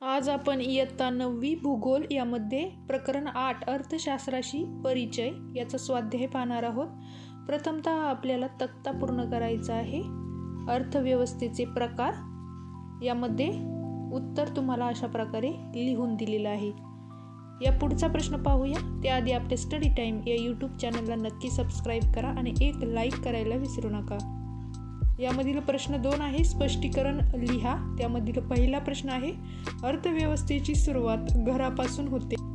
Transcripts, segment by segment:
आज आपण इयत्ता 9वी भूगोल यामध्ये प्रकरण 8 अर्थशास्त्राशी परिचय याचा स्वाध्याय पाहणार आहोत। प्रथमतः आपल्याला तक्ता पूर्ण करायचा आहे। अर्थव्यवस्थेचे प्रकार यामध्ये उत्तर तुम्हाला अशा प्रकारे लिहून दिलेलं आहे। या पुढचा प्रश्न पाहूया। त्याआधी आपले स्टडी टाइम या यूट्यूब चॅनलला नक्की सबस्क्राइब करा आणि एक लाईक करायला विसरू नका। यामधील प्रश्न 2 आहे, स्पष्टीकरण लिहा। त्यामधील पहिला प्रश्न आहे, अर्थव्यवस्थेची सुरुवात घरापासून होते।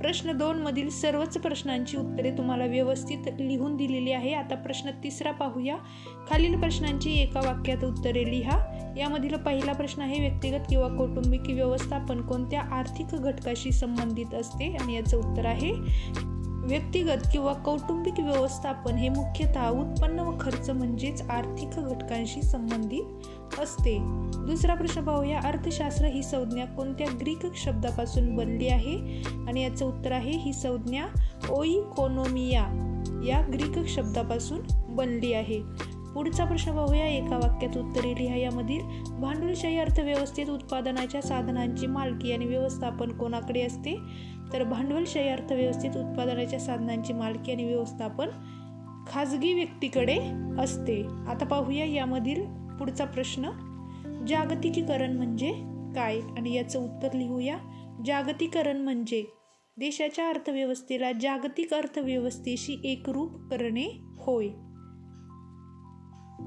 प्रश्न 2 मधील सर्वच प्रश्नांची उत्तरे तुम्हाला व्यवस्थित लिहून दिलेली आहे। आता प्रश्न 3 पाहूया। खालील प्रश्नांची एका वाक्यात उत्तरे लिहा। यामधील पहिला प्रश्न आहे, व्यक्तिगत किंवा कौटुंबिक व्यवस्थापन कोणत्या आर्थिक घटकाशी संबंधित असते? आणि याचं उत्तर आहे, व्यक्तिगत किंवा कौटुंबिक व्यवस्थापन हे मुख्यतः उत्पन्न व खर्च म्हणजेच आर्थिक घटकांशी संबंधित असते। दुसरा प्रश्न पाहूया, अर्थशास्त्र ही संज्ञा कोणत्या ग्रीक शब्दापासून बनली आहे? आणि याचं उत्तर आहे, ही संज्ञा ओइकोनोमिया या ग्रीक शब्दापासून बनली आहे। पुढचा प्रश्न पाहूया, एका वाक्यात उत्तरे लिहा। यामधील भांडवलशाही अर्थव्यवस्थेत उत्पादनाच्या साधनांची मालकी आणि व्यवस्थापन कोणाकडे असते? तर भांडवलशाही अर्थव्यवस्थेत उत्पादनाच्या साधनांची मालकी आणि व्यवस्थापन खाजगी व्यक्तीकडे असते। आता पाहूया यामधील पुढचा प्रश्न, जागतिकीकरण म्हणजे काय? आणि याचं उत्तर लिहूया। जागतिकीकरण म्हणजे देशाच्या अर्थव्यवस्थेला जागतिक अर्थव्यवस्थेशी एकरूप करणे होय।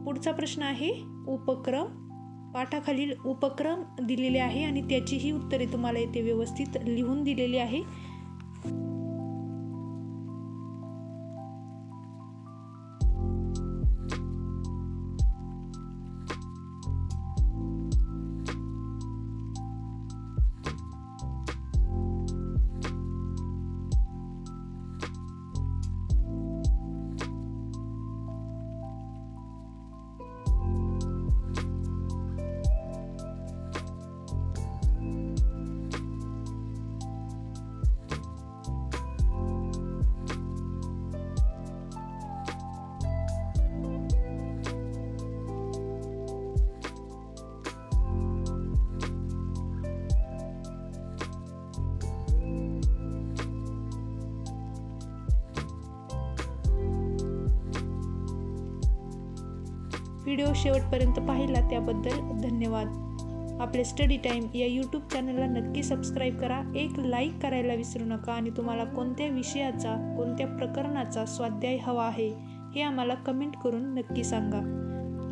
पुढचा प्रश्न आहे, उपक्रम। पाठाखालील उपक्रम दिलेले आहे आणि त्याचीही उत्तरे तुम्हाला येथे व्यवस्थित लिहून दिलेली आहे। व्हिडिओ शेवटपर्यंत पाहिला त्याबद्दल धन्यवाद। आपले स्टडी टाइम या यूट्यूब चॅनलला नक्की सबस्क्राइब करा, एक लाईक करायला विसरू नका आणि तुम्हाला कोणत्या विषयाचा कोणत्या प्रकरणाचा स्वाध्याय हवा आहे हे आम्हाला कमेंट करून नक्की सांगा।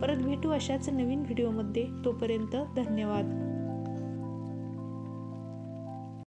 परत भेटू अशाच नवीन व्हिडिओमध्ये, तोपर्यंत धन्यवाद।